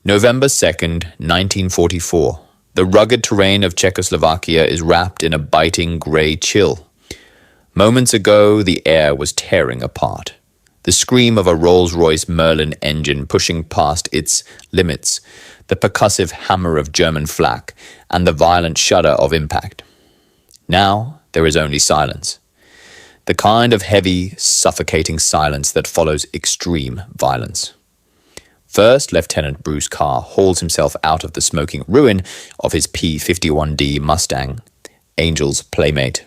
November 2nd, 1944. The rugged terrain of Czechoslovakia is wrapped in a biting grey chill. Moments ago, the air was tearing apart. The scream of a Rolls-Royce Merlin engine pushing past its limits, the percussive hammer of German flak, and the violent shudder of impact. Now, there is only silence. The kind of heavy, suffocating silence that follows extreme violence. First, Lieutenant Bruce Carr hauls himself out of the smoking ruin of his P-51 Mustang, Angel's playmate.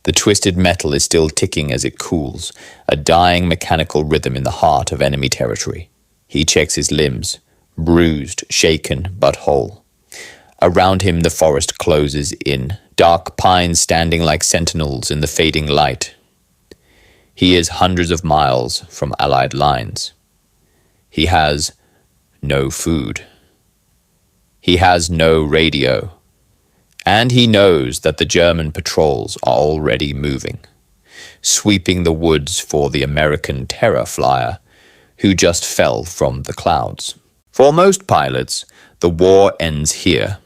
The twisted metal is still ticking as it cools, a dying mechanical rhythm in the heart of enemy territory. He checks his limbs, bruised, shaken, but whole. Around him the forest closes in, dark pines standing like sentinels in the fading light. He is hundreds of miles from Allied lines. He has no food. He has no radio. And he knows that the German patrols are already moving, sweeping the woods for the American terror flyer, who just fell from the clouds. For most pilots, the war ends here,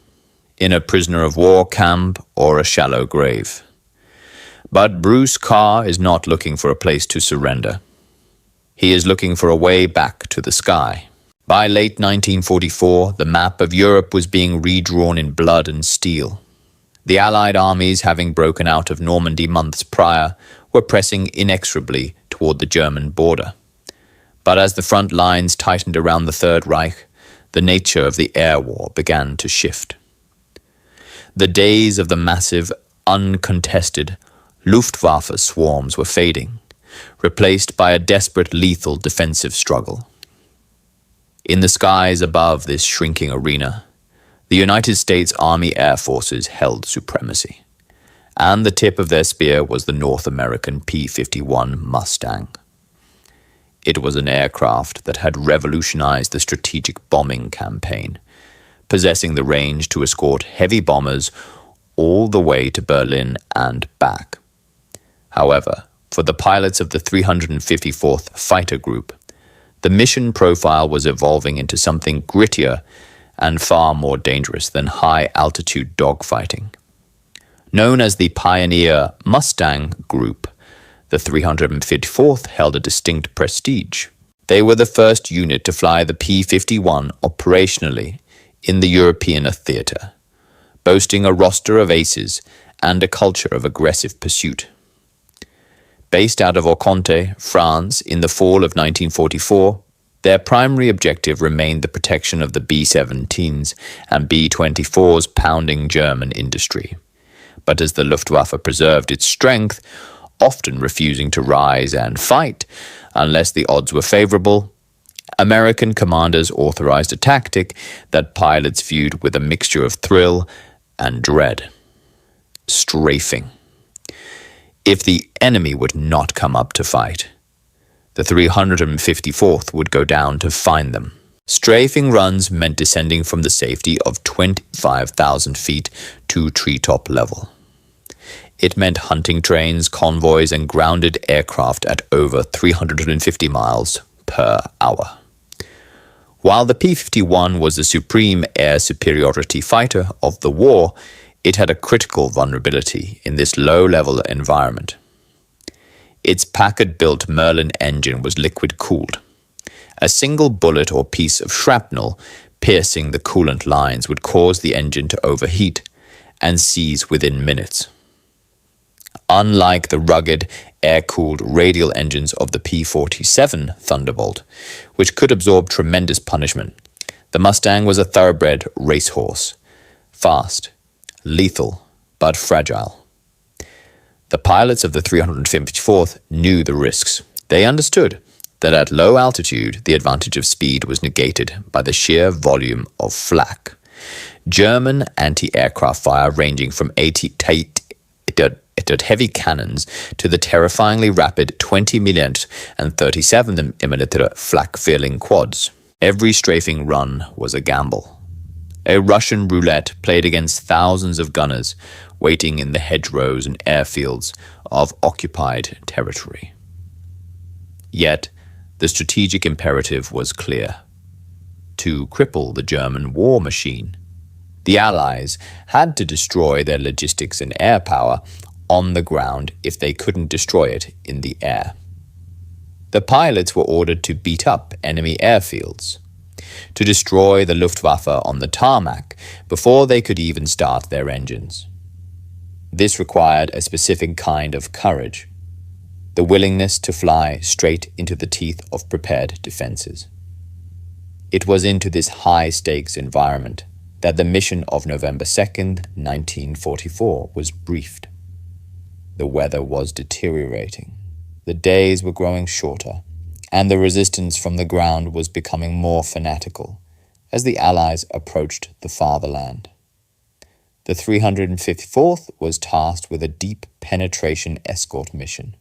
in a prisoner of war camp or a shallow grave. But Bruce Carr is not looking for a place to surrender. He is looking for a way back to the sky. By late 1944, the map of Europe was being redrawn in blood and steel. The Allied armies, having broken out of Normandy months prior, were pressing inexorably toward the German border. But as the front lines tightened around the Third Reich, the nature of the air war began to shift. The days of the massive, uncontested Luftwaffe swarms were fading, replaced by a desperate, lethal defensive struggle. In the skies above this shrinking arena, the United States Army Air Forces held supremacy, and the tip of their spear was the North American P-51 Mustang. It was an aircraft that had revolutionized the strategic bombing campaign, possessing the range to escort heavy bombers all the way to Berlin and back. However, for the pilots of the 354th Fighter Group, the mission profile was evolving into something grittier and far more dangerous than high-altitude dogfighting. Known as the Pioneer Mustang Group, the 354th held a distinct prestige. They were the first unit to fly the P-51 operationally in the European theater, boasting a roster of aces and a culture of aggressive pursuit. Based out of Orconte, France, in the fall of 1944, their primary objective remained the protection of the B-17s and B-24's pounding German industry. But as the Luftwaffe preserved its strength, often refusing to rise and fight unless the odds were favorable, American commanders authorized a tactic that pilots viewed with a mixture of thrill and dread: strafing. If the enemy would not come up to fight, the 354th would go down to find them. Strafing runs meant descending from the safety of 25,000 feet to treetop level. It meant hunting trains, convoys, and grounded aircraft at over 350 miles per hour. While the P-51 was the supreme air superiority fighter of the war, it had a critical vulnerability in this low-level environment. Its Packard-built Merlin engine was liquid-cooled. A single bullet or piece of shrapnel piercing the coolant lines would cause the engine to overheat and seize within minutes. Unlike the rugged, air-cooled radial engines of the P-47 Thunderbolt, which could absorb tremendous punishment, the Mustang was a thoroughbred racehorse, fast, lethal, but fragile. The pilots of the 354th knew the risks. They understood that at low altitude, the advantage of speed was negated by the sheer volume of flak. German anti-aircraft fire ranging from 88 heavy cannons to the terrifyingly rapid 20mm and 37mm flak-filling quads. Every strafing run was a gamble. A Russian roulette played against thousands of gunners waiting in the hedgerows and airfields of occupied territory. Yet, the strategic imperative was clear. to cripple the German war machine. The Allies had to destroy their logistics and air power on the ground if they couldn't destroy it in the air. The pilots were ordered to beat up enemy airfields, to destroy the Luftwaffe on the tarmac before they could even start their engines. This required a specific kind of courage, the willingness to fly straight into the teeth of prepared defenses. It was into this high-stakes environment that the mission of November 2nd, 1944 was briefed. The weather was deteriorating. The days were growing shorter, and the resistance from the ground was becoming more fanatical as the Allies approached the fatherland. The 354th was tasked with a deep penetration escort mission,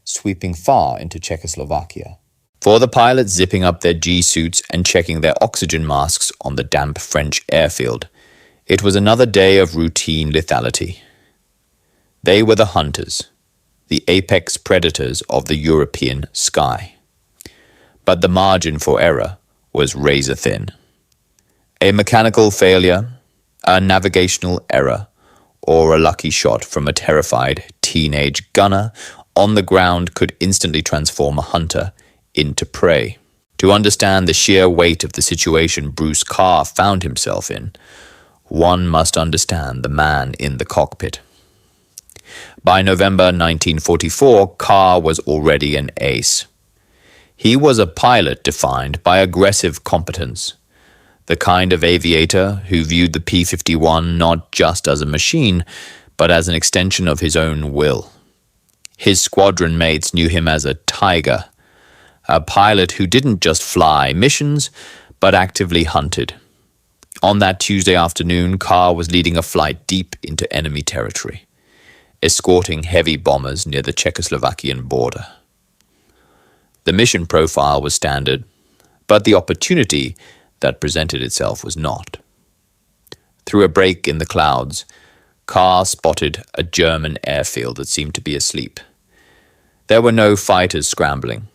sweeping far into Czechoslovakia. For the pilots zipping up their G-suits and checking their oxygen masks on the damp French airfield, it was another day of routine lethality. They were the hunters, the apex predators of the European sky. But the margin for error was razor thin. A mechanical failure, a navigational error, or a lucky shot from a terrified teenage gunner on the ground could instantly transform a hunter into prey. To understand the sheer weight of the situation Bruce Carr found himself in, one must understand the man in the cockpit. By November 1944, Carr was already an ace. He was a pilot defined by aggressive competence, the kind of aviator who viewed the P-51 not just as a machine, but as an extension of his own will. His squadron mates knew him as a tiger, a pilot who didn't just fly missions, but actively hunted. On that Tuesday afternoon, Carr was leading a flight deep into enemy territory, escorting heavy bombers near the Czechoslovakian border. The mission profile was standard, but the opportunity that presented itself was not. Through a break in the clouds, Carr spotted a German airfield that seemed to be asleep. There were no fighters scrambling,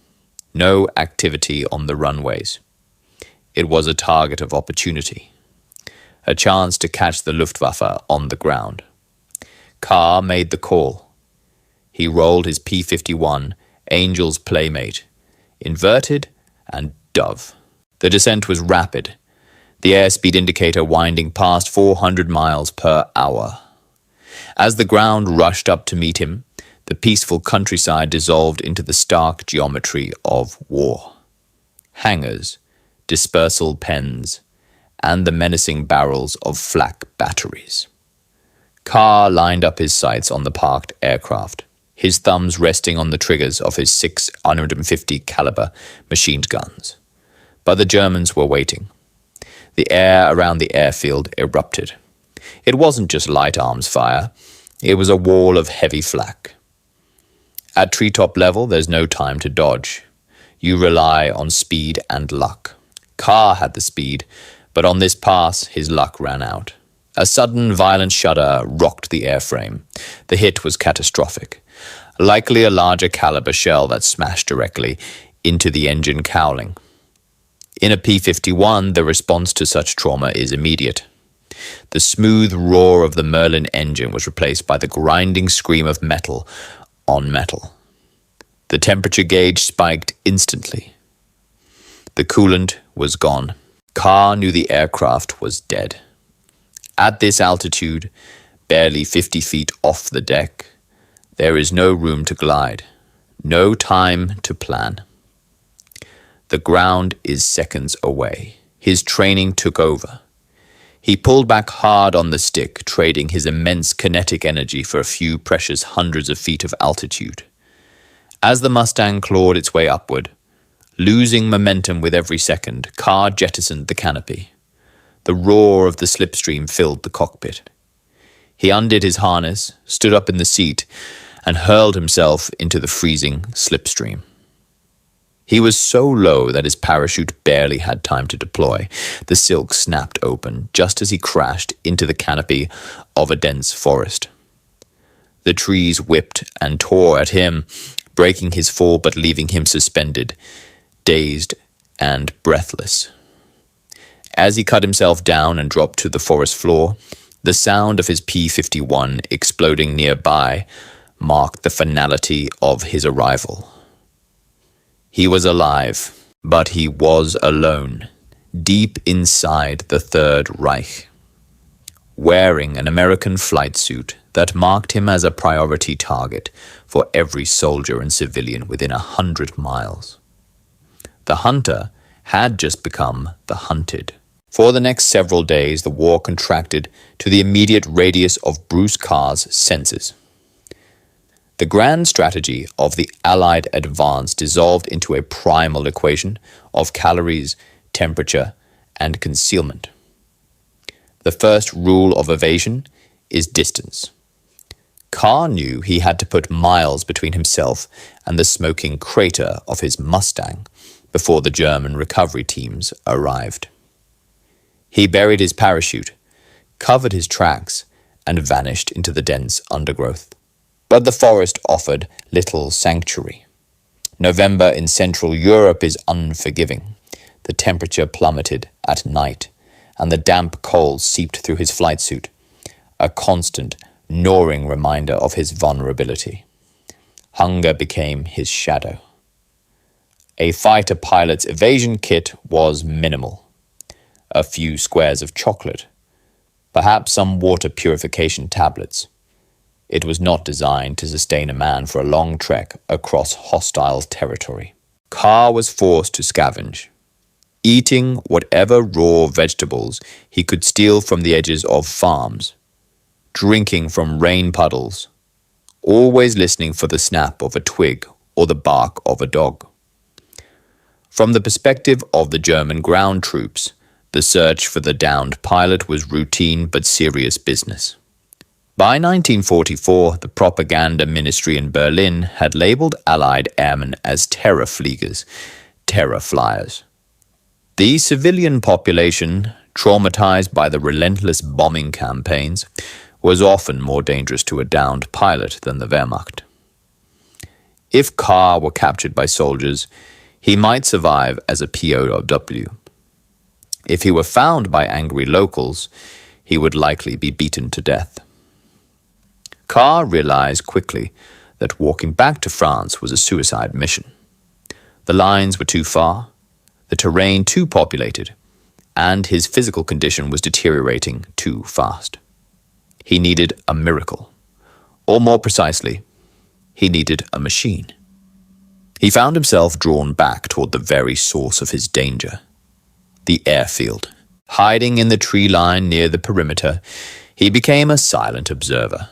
no activity on the runways. It was a target of opportunity, a chance to catch the Luftwaffe on the ground. Carr made the call. He rolled his P-51, Angel's Playmate, inverted and dove. The descent was rapid, the airspeed indicator winding past 400 miles per hour. As the ground rushed up to meet him, the peaceful countryside dissolved into the stark geometry of war. Hangars, dispersal pens, and the menacing barrels of flak batteries. Carr lined up his sights on the parked aircraft, his thumbs resting on the triggers of his 650 caliber machine guns. But the Germans were waiting. The air around the airfield erupted. It wasn't just light arms fire. It was a wall of heavy flak. At treetop level, there's no time to dodge. You rely on speed and luck. Carr had the speed, but on this pass, his luck ran out. A sudden, violent shudder rocked the airframe. The hit was catastrophic. Likely a larger caliber shell that smashed directly into the engine cowling. In a P-51, the response to such trauma is immediate. The smooth roar of the Merlin engine was replaced by the grinding scream of metal on metal. The temperature gauge spiked instantly. The coolant was gone. Carr knew the aircraft was dead. At this altitude, barely 50 feet off the deck, there is no room to glide, no time to plan. The ground is seconds away. His training took over. He pulled back hard on the stick, trading his immense kinetic energy for a few precious hundreds of feet of altitude. As the Mustang clawed its way upward, losing momentum with every second, Carr jettisoned the canopy. The roar of the slipstream filled the cockpit. He undid his harness, stood up in the seat, and hurled himself into the freezing slipstream. He was so low that his parachute barely had time to deploy. The silk snapped open just as he crashed into the canopy of a dense forest. The trees whipped and tore at him, breaking his fall but leaving him suspended, dazed and breathless. As he cut himself down and dropped to the forest floor, the sound of his P-51 exploding nearby marked the finality of his arrival. He was alive, but he was alone, deep inside the Third Reich, wearing an American flight suit that marked him as a priority target for every soldier and civilian within 100 miles. The hunter had just become the hunted. For the next several days, the war contracted to the immediate radius of Bruce Carr's senses. The grand strategy of the Allied advance dissolved into a primal equation of calories, temperature, and concealment. The first rule of evasion is distance. Carr knew he had to put miles between himself and the smoking crater of his Mustang before the German recovery teams arrived. He buried his parachute, covered his tracks, and vanished into the dense undergrowth. But the forest offered little sanctuary. November in Central Europe is unforgiving. The temperature plummeted at night, and the damp cold seeped through his flight suit, a constant, gnawing reminder of his vulnerability. Hunger became his shadow. A fighter pilot's evasion kit was minimal. A few squares of chocolate, perhaps some water purification tablets. It was not designed to sustain a man for a long trek across hostile territory. Carr was forced to scavenge, eating whatever raw vegetables he could steal from the edges of farms, drinking from rain puddles, always listening for the snap of a twig or the bark of a dog. From the perspective of the German ground troops, the search for the downed pilot was routine but serious business. By 1944, the propaganda ministry in Berlin had labeled Allied airmen as terror fliegers, terror flyers. The civilian population, traumatized by the relentless bombing campaigns, was often more dangerous to a downed pilot than the Wehrmacht. If Carr were captured by soldiers, he might survive as a POW. If he were found by angry locals, he would likely be beaten to death. Carr realized quickly that walking back to France was a suicide mission. The lines were too far, the terrain too populated, and his physical condition was deteriorating too fast. He needed a miracle, or more precisely, he needed a machine. He found himself drawn back toward the very source of his danger, the airfield. Hiding in the tree line near the perimeter, he became a silent observer.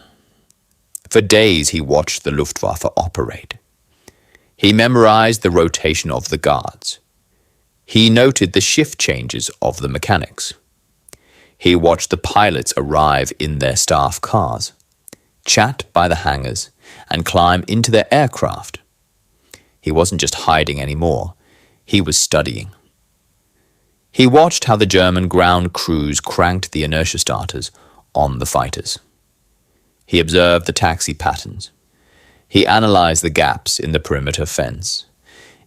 For days he watched the Luftwaffe operate. He memorized the rotation of the guards. He noted the shift changes of the mechanics. He watched the pilots arrive in their staff cars, chat by the hangars, and climb into their aircraft. He wasn't just hiding anymore, he was studying. He watched how the German ground crews cranked the inertia starters on the fighters. He observed the taxi patterns. He analyzed the gaps in the perimeter fence.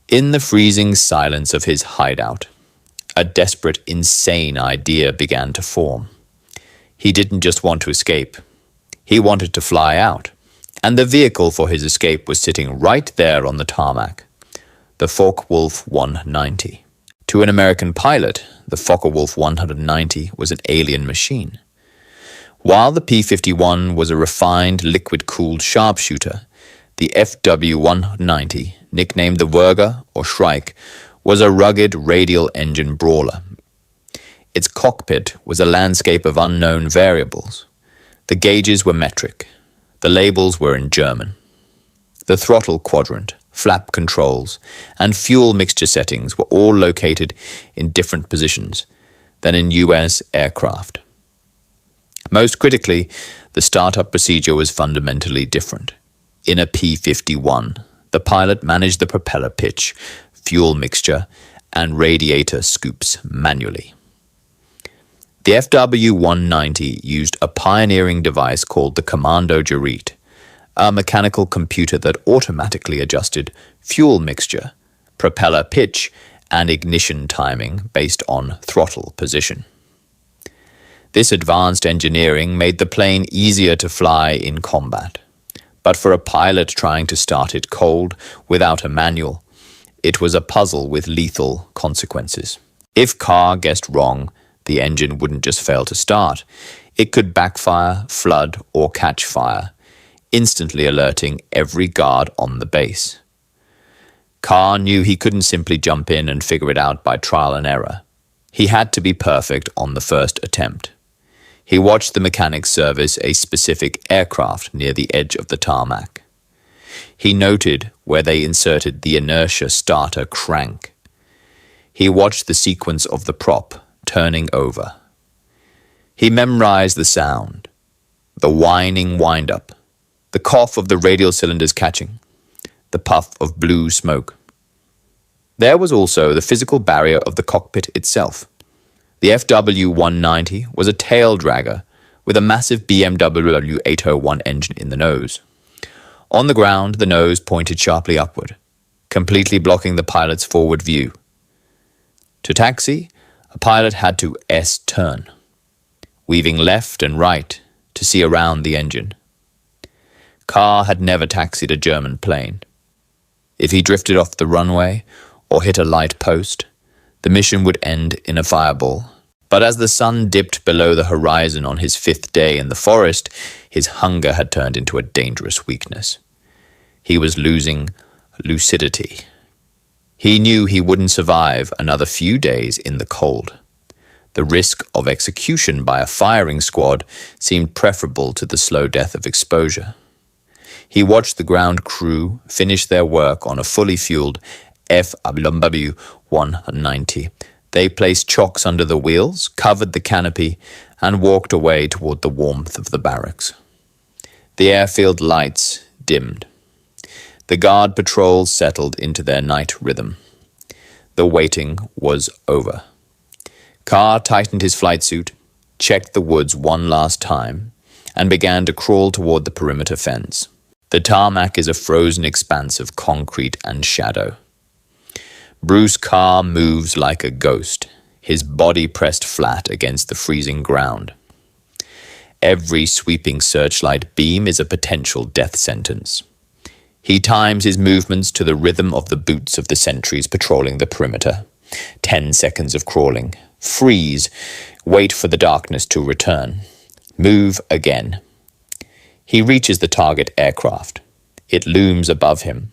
In the freezing silence of his hideout, a desperate, insane idea began to form. He didn't just want to escape. He wanted to fly out. And the vehicle for his escape was sitting right there on the tarmac, the Focke-Wulf 190. To an American pilot, the Focke-Wulf 190 was an alien machine. While the P-51 was a refined, liquid-cooled sharpshooter, the FW-190, nicknamed the Würger or Shrike, was a rugged radial engine brawler. Its cockpit was a landscape of unknown variables. The gauges were metric. The labels were in German. The throttle quadrant, flap controls, and fuel mixture settings were all located in different positions than in US aircraft. Most critically, the startup procedure was fundamentally different. In a P-51, the pilot managed the propeller pitch, fuel mixture, and radiator scoops manually. The FW-190 used a pioneering device called the Commando Geräte, a mechanical computer that automatically adjusted fuel mixture, propeller pitch, and ignition timing based on throttle position. This advanced engineering made the plane easier to fly in combat. But for a pilot trying to start it cold, without a manual, it was a puzzle with lethal consequences. If Carr guessed wrong, the engine wouldn't just fail to start. It could backfire, flood, or catch fire, instantly alerting every guard on the base. Carr knew he couldn't simply jump in and figure it out by trial and error. He had to be perfect on the first attempt. He watched the mechanics service a specific aircraft near the edge of the tarmac. He noted where they inserted the inertia starter crank. He watched the sequence of the prop turning over. He memorized the sound, the whining wind-up, the cough of the radial cylinders catching, the puff of blue smoke. There was also the physical barrier of the cockpit itself. The FW-190 was a tail dragger with a massive BMW 801 engine in the nose. On the ground, the nose pointed sharply upward, completely blocking the pilot's forward view. To taxi, a pilot had to S-turn, weaving left and right to see around the engine. Carr had never taxied a German plane. If he drifted off the runway or hit a light post, the mission would end in a fireball. But as the sun dipped below the horizon on his 5th day in the forest, his hunger had turned into a dangerous weakness. He was losing lucidity. He knew he wouldn't survive another few days in the cold. The risk of execution by a firing squad seemed preferable to the slow death of exposure. He watched the ground crew finish their work on a fully fueled FW-190. They placed chocks under the wheels, covered the canopy, and walked away toward the warmth of the barracks. The airfield lights dimmed. The guard patrols settled into their night rhythm. The waiting was over. Carr tightened his flight suit, checked the woods one last time, and began to crawl toward the perimeter fence. The tarmac is a frozen expanse of concrete and shadow. Bruce Carr moves like a ghost, his body pressed flat against the freezing ground. Every sweeping searchlight beam is a potential death sentence. He times his movements to the rhythm of the boots of the sentries patrolling the perimeter. 10 seconds of crawling. Freeze. Wait for the darkness to return. Move again. He reaches the target aircraft. It looms above him,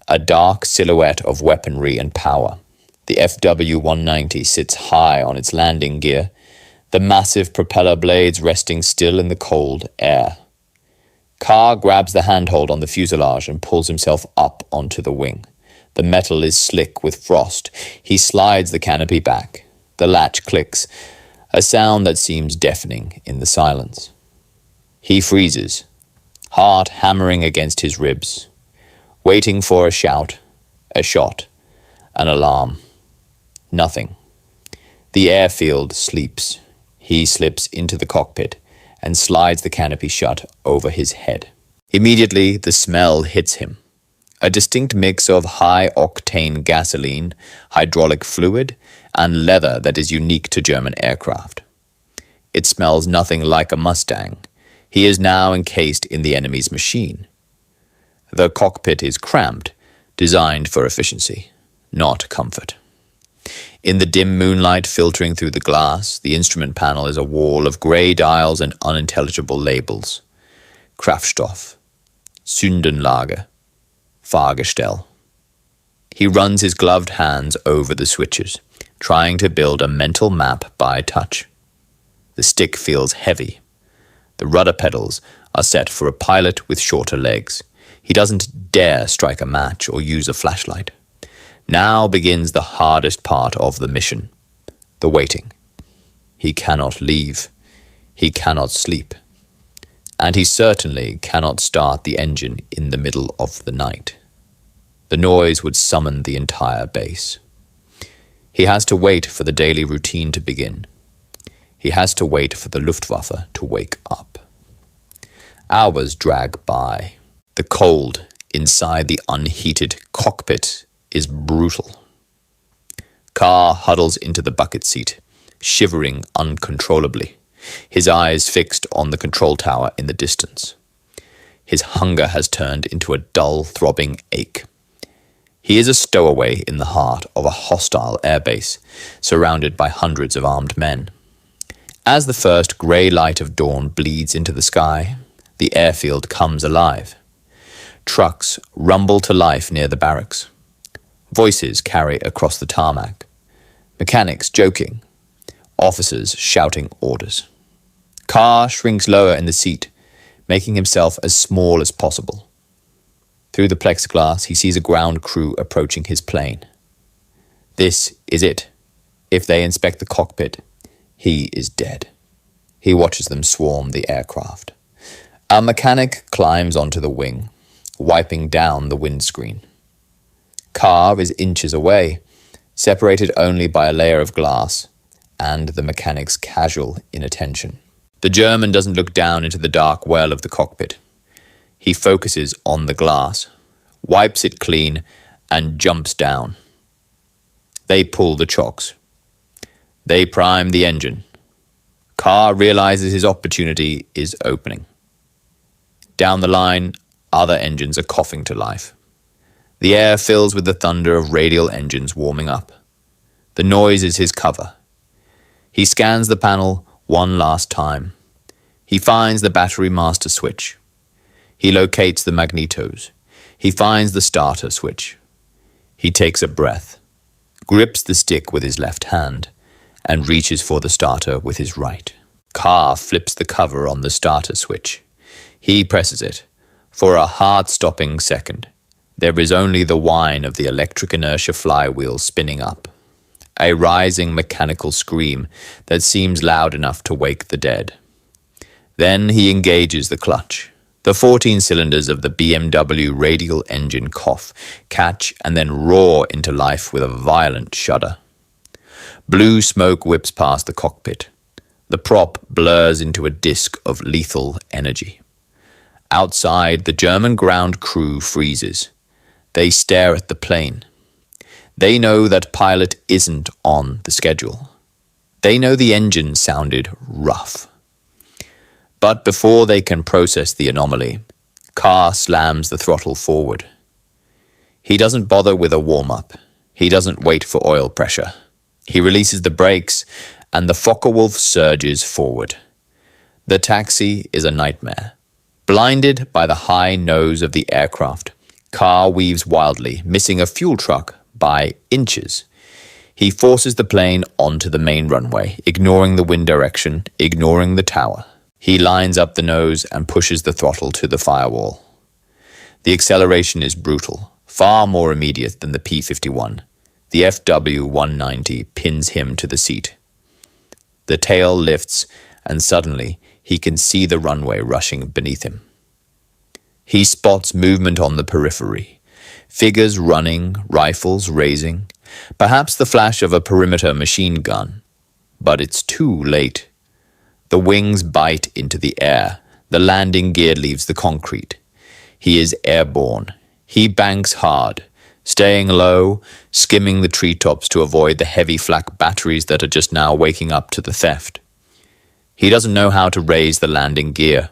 a dark silhouette of weaponry and power. The FW-190 sits high on its landing gear, the massive propeller blades resting still in the cold air. Carr grabs the handhold on the fuselage and pulls himself up onto the wing. The metal is slick with frost. He slides the canopy back. The latch clicks, a sound that seems deafening in the silence. He freezes, heart hammering against his ribs, waiting for a shout, a shot, an alarm. Nothing. The airfield sleeps. He slips into the cockpit and slides the canopy shut over his head. Immediately, the smell hits him. A distinct mix of high-octane gasoline, hydraulic fluid, and leather that is unique to German aircraft. It smells nothing like a Mustang. He is now encased in the enemy's machine. The cockpit is cramped, designed for efficiency, not comfort. In the dim moonlight filtering through the glass, the instrument panel is a wall of grey dials and unintelligible labels. Kraftstoff, Zündanlage, Fahrgestell. He runs his gloved hands over the switches, trying to build a mental map by touch. The stick feels heavy. The rudder pedals are set for a pilot with shorter legs. He doesn't dare strike a match or use a flashlight. Now begins the hardest part of the mission, the waiting. He cannot leave. He cannot sleep. And he certainly cannot start the engine in the middle of the night. The noise would summon the entire base. He has to wait for the daily routine to begin. He has to wait for the Luftwaffe to wake up. Hours drag by. The cold inside the unheated cockpit is brutal. Carr huddles into the bucket seat, shivering uncontrollably, his eyes fixed on the control tower in the distance. His hunger has turned into a dull, throbbing ache. He is a stowaway in the heart of a hostile airbase, surrounded by hundreds of armed men. As the first grey light of dawn bleeds into the sky, the airfield comes alive. Trucks rumble to life near the barracks. Voices carry across the tarmac. Mechanics joking. Officers shouting orders. Carr shrinks lower in the seat, making himself as small as possible. Through the plexiglass, he sees a ground crew approaching his plane. This is it. If they inspect the cockpit, he is dead. He watches them swarm the aircraft. A mechanic climbs onto the wing, wiping down the windscreen. Carr is inches away, separated only by a layer of glass, and the mechanic's casual inattention. The German doesn't look down into the dark well of the cockpit. He focuses on the glass, wipes it clean, and jumps down. They pull the chocks. They prime the engine. Carr realizes his opportunity is opening. Down the line, other engines are coughing to life. The air fills with the thunder of radial engines warming up. The noise is his cover. He scans the panel one last time. He finds the battery master switch. He locates the magnetos. He finds the starter switch. He takes a breath, grips the stick with his left hand, and reaches for the starter with his right. Carr flips the cover on the starter switch. He presses it. For a heart-stopping second, there is only the whine of the electric inertia flywheel spinning up. A rising mechanical scream that seems loud enough to wake the dead. Then he engages the clutch. The 14 cylinders of the BMW radial engine cough, catch, and then roar into life with a violent shudder. Blue smoke whips past the cockpit. The prop blurs into a disk of lethal energy. Outside, the German ground crew freezes. They stare at the plane. They know that pilot isn't on the schedule. They know the engine sounded rough. But before they can process the anomaly, Carr slams the throttle forward. He doesn't bother with a warm-up. He doesn't wait for oil pressure. He releases the brakes, and the Focke-Wulf surges forward. The taxi is a nightmare. Blinded by the high nose of the aircraft, Carr weaves wildly, missing a fuel truck by inches. He forces the plane onto the main runway, ignoring the wind direction, ignoring the tower. He lines up the nose and pushes the throttle to the firewall. The acceleration is brutal, far more immediate than the P-51. The FW-190 pins him to the seat. The tail lifts, and suddenly he can see the runway rushing beneath him. He spots movement on the periphery, figures running, rifles raising, perhaps the flash of a perimeter machine gun. But it's too late. The wings bite into the air. The landing gear leaves the concrete. He is airborne. He banks hard, staying low, skimming the treetops to avoid the heavy flak batteries that are just now waking up to the theft. He doesn't know how to raise the landing gear.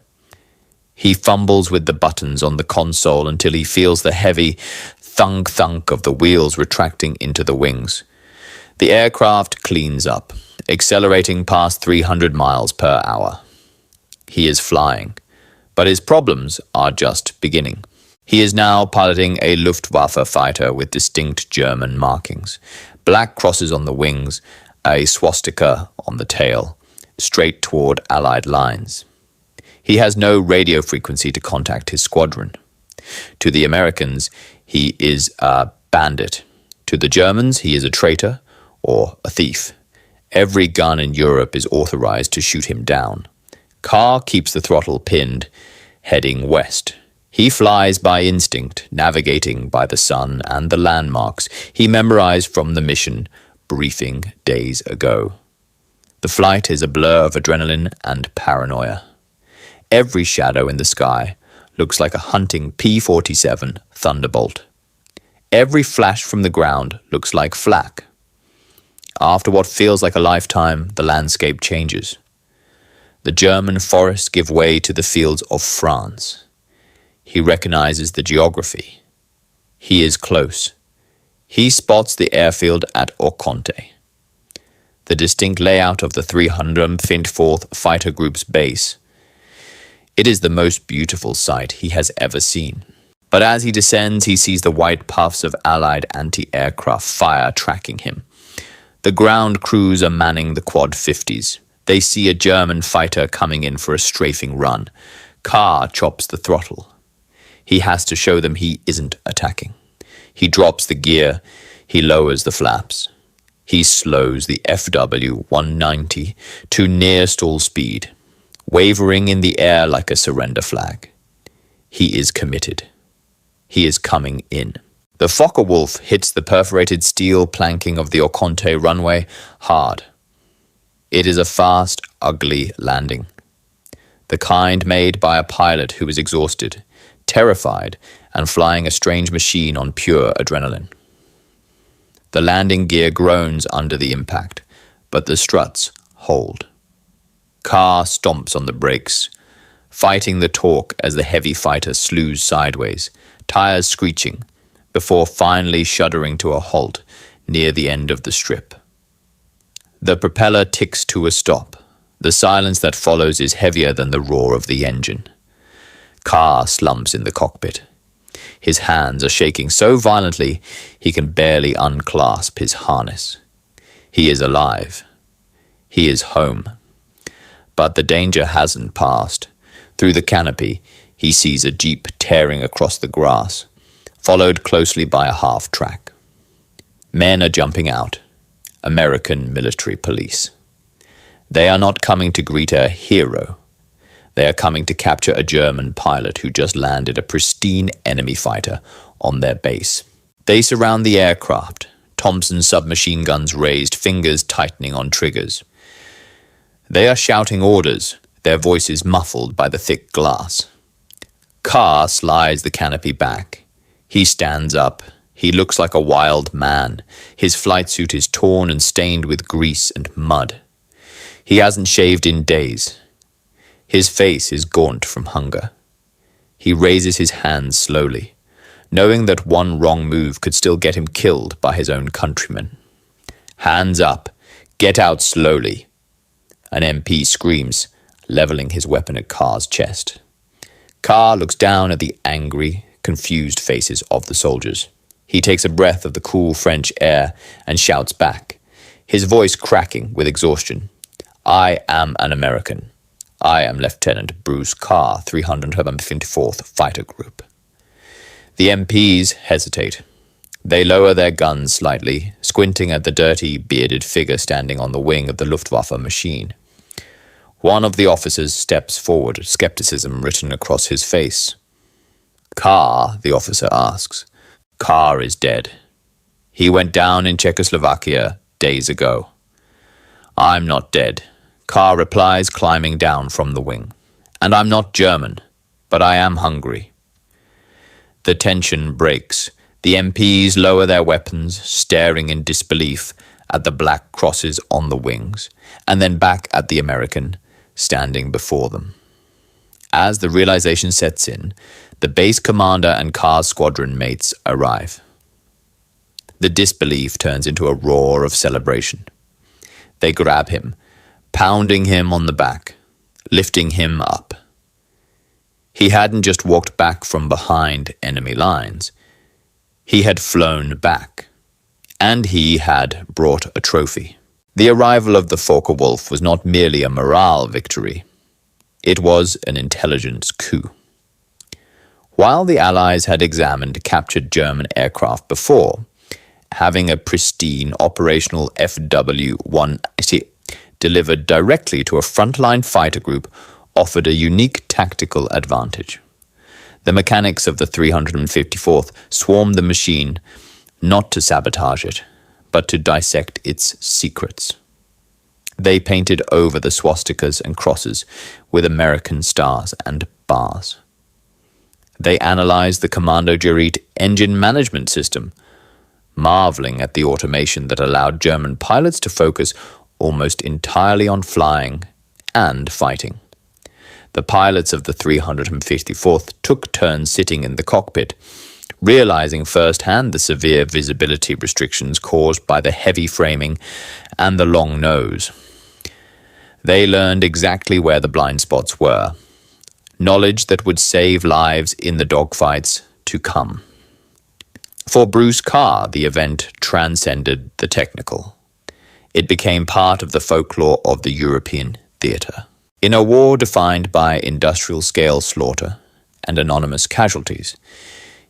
He fumbles with the buttons on the console until he feels the heavy thunk-thunk of the wheels retracting into the wings. The aircraft cleans up, accelerating past 300 miles per hour. He is flying, but his problems are just beginning. He is now piloting a Luftwaffe fighter with distinct German markings, black crosses on the wings, a swastika on the tail, straight toward Allied lines. He has no radio frequency to contact his squadron. To the Americans, he is a bandit. To the Germans, he is a traitor or a thief. Every gun in Europe is authorized to shoot him down. Carr keeps the throttle pinned, heading west. He flies by instinct, navigating by the sun and the landmarks he memorized from the mission briefing days ago. The flight is a blur of adrenaline and paranoia. Every shadow in the sky looks like a hunting P-47 Thunderbolt. Every flash from the ground looks like flak. After what feels like a lifetime, the landscape changes. The German forests give way to the fields of France. He recognizes the geography. He is close. He spots the airfield at Oconte. The distinct layout of the 354th Fighter Group's base. It is the most beautiful sight he has ever seen. But as he descends, he sees the white puffs of Allied anti-aircraft fire tracking him. The ground crews are manning the quad 50s. They see a German fighter coming in for a strafing run. Carr chops the throttle. He has to show them he isn't attacking. He drops the gear. He lowers the flaps. He slows the FW-190 to near stall speed, wavering in the air like a surrender flag. He is committed. He is coming in. The Focke-Wulf hits the perforated steel planking of the Oconte runway hard. It is a fast, ugly landing. The kind made by a pilot who is exhausted, terrified, and flying a strange machine on pure adrenaline. The landing gear groans under the impact, but the struts hold. Carr stomps on the brakes, fighting the torque as the heavy fighter slews sideways, tires screeching, before finally shuddering to a halt near the end of the strip. The propeller ticks to a stop. The silence that follows is heavier than the roar of the engine. Carr slumps in the cockpit. His hands are shaking so violently he can barely unclasp his harness. He is alive. He is home. But the danger hasn't passed. Through the canopy, he sees a jeep tearing across the grass, followed closely by a half-track. Men are jumping out. American military police. They are not coming to greet a hero. They are coming to capture a German pilot who just landed a pristine enemy fighter on their base. They surround the aircraft, Thompson submachine guns raised, fingers tightening on triggers. They are shouting orders, their voices muffled by the thick glass. Carr slides the canopy back. He stands up. He looks like a wild man. His flight suit is torn and stained with grease and mud. He hasn't shaved in days. His face is gaunt from hunger. He raises his hands slowly, knowing that one wrong move could still get him killed by his own countrymen. Hands up. Get out slowly. An MP screams, leveling his weapon at Carr's chest. Carr looks down at the angry, confused faces of the soldiers. He takes a breath of the cool French air and shouts back, his voice cracking with exhaustion. I am an American. I am Lieutenant Bruce Carr, 354th Fighter Group. The MPs hesitate. They lower their guns slightly, squinting at the dirty, bearded figure standing on the wing of the Luftwaffe machine. One of the officers steps forward, skepticism written across his face. Carr, the officer asks. Carr is dead. He went down in Czechoslovakia days ago. I'm not dead, Carr replies, climbing down from the wing. And I'm not German, but I am hungry. The tension breaks. The MPs lower their weapons, staring in disbelief at the black crosses on the wings, and then back at the American, standing before them. As the realization sets in, the base commander and Carr's squadron mates arrive. The disbelief turns into a roar of celebration. They grab him, pounding him on the back, lifting him up. He hadn't just walked back from behind enemy lines. He had flown back, and he had brought a trophy. The arrival of the Focke-Wulf was not merely a morale victory. It was an intelligence coup. While the Allies had examined captured German aircraft before, having a pristine operational FW-190 delivered directly to a frontline fighter group offered a unique tactical advantage. The mechanics of the 354th swarmed the machine not to sabotage it, but to dissect its secrets. They painted over the swastikas and crosses with American stars and bars. They analyzed the Kommando Gerät engine management system, marveling at the automation that allowed German pilots to focus almost entirely on flying and fighting. The pilots of the 354th took turns sitting in the cockpit, realizing firsthand the severe visibility restrictions caused by the heavy framing and the long nose. They learned exactly where the blind spots were, knowledge that would save lives in the dogfights to come. For Bruce Carr, the event transcended the technical. It became part of the folklore of the European theatre. In a war defined by industrial-scale slaughter and anonymous casualties,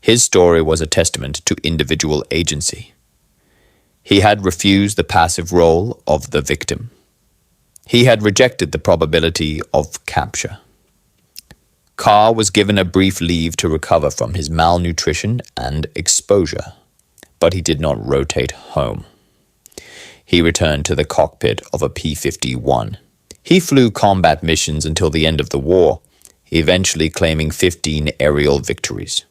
his story was a testament to individual agency. He had refused the passive role of the victim. He had rejected the probability of capture. Carr was given a brief leave to recover from his malnutrition and exposure, but he did not rotate home. He returned to the cockpit of a P-51. He flew combat missions until the end of the war, eventually claiming 15 aerial victories.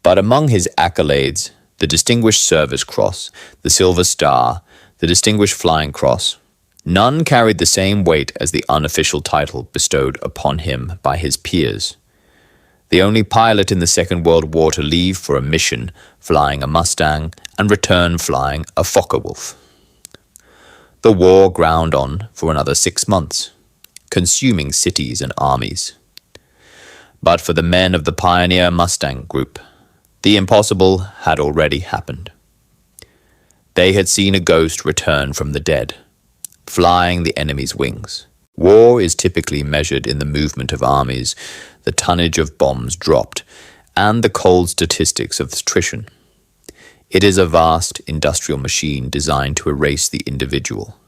But among his accolades, the Distinguished Service Cross, the Silver Star, the Distinguished Flying Cross, none carried the same weight as the unofficial title bestowed upon him by his peers. The only pilot in the Second World War to leave for a mission flying a Mustang and return flying a Focke-Wulf. The war ground on for another 6 months, consuming cities and armies. But for the men of the Pioneer Mustang Group, the impossible had already happened. They had seen a ghost return from the dead, flying the enemy's wings. War is typically measured in the movement of armies, the tonnage of bombs dropped, and the cold statistics of attrition. It is a vast industrial machine designed to erase the individual.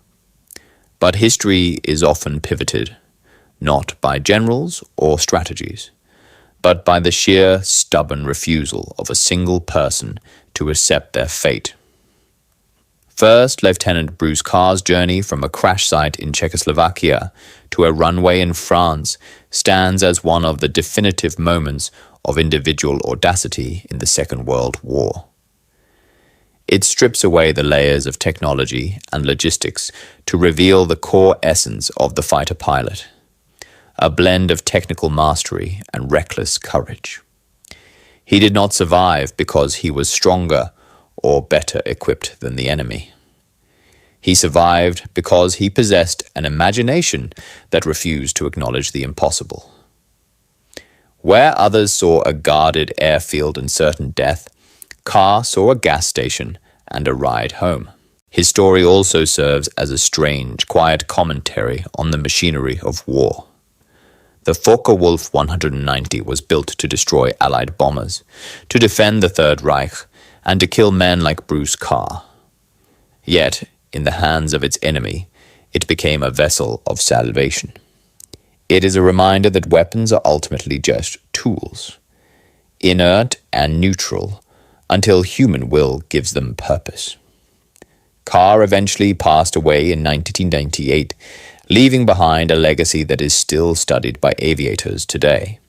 But history is often pivoted, not by generals or strategies, but by the sheer stubborn refusal of a single person to accept their fate. First, Lieutenant Bruce Carr's journey from a crash site in Czechoslovakia to a runway in France stands as one of the definitive moments of individual audacity in the Second World War. It strips away the layers of technology and logistics to reveal the core essence of the fighter pilot, a blend of technical mastery and reckless courage. He did not survive because he was stronger or better equipped than the enemy. He survived because he possessed an imagination that refused to acknowledge the impossible. Where others saw a guarded airfield and certain death, Carr saw a gas station and a ride home. His story also serves as a strange, quiet commentary on the machinery of war. The Focke-Wulf 190 was built to destroy Allied bombers, to defend the Third Reich, and to kill men like Bruce Carr. Yet, in the hands of its enemy, it became a vessel of salvation. It is a reminder that weapons are ultimately just tools, inert and neutral, until human will gives them purpose. Carr eventually passed away in 1998, leaving behind a legacy that is still studied by aviators today.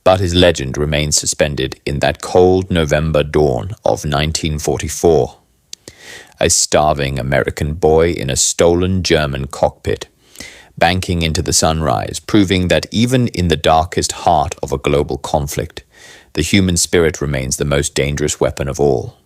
But his legend remains suspended in that cold November dawn of 1944. A starving American boy in a stolen German cockpit, banking into the sunrise, proving that even in the darkest heart of a global conflict, the human spirit remains the most dangerous weapon of all.